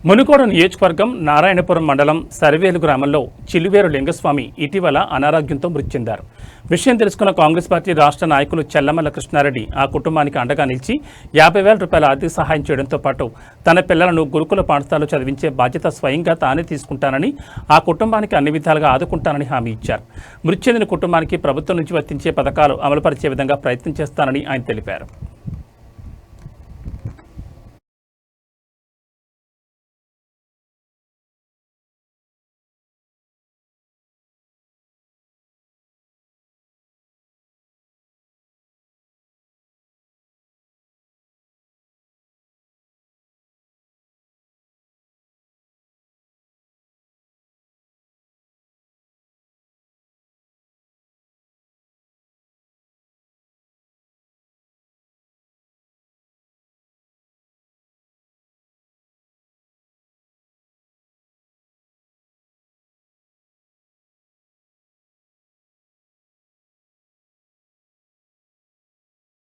మునుగోడు నియోజకవర్గం నారాయణపురం మండలం సర్వేలు గ్రామంలో చిలువేరు లింగస్వామి ఇటీవల అనారోగ్యంతో మృతి చెందారు. విషయం తెలుసుకున్న కాంగ్రెస్ పార్టీ రాష్ట్ర నాయకులు చెల్లమల్ల కృష్ణారెడ్డి ఆ కుటుంబానికి అండగా నిలిచి 50,000 రూపాయల ఆర్థిక సహాయం చేయడంతో పాటు తన పిల్లలను గురుకుల పాఠశాలలో చదివించే బాధ్యత స్వయంగా తానే తీసుకుంటానని, ఆ కుటుంబానికి అన్ని విధాలుగా ఆదుకుంటానని హామీ ఇచ్చారు. మృతి చెందిన కుటుంబానికి ప్రభుత్వం నుంచి వర్తించే పథకాలు అమలుపరిచే విధంగా ప్రయత్నం చేస్తానని ఆయన తెలిపారు.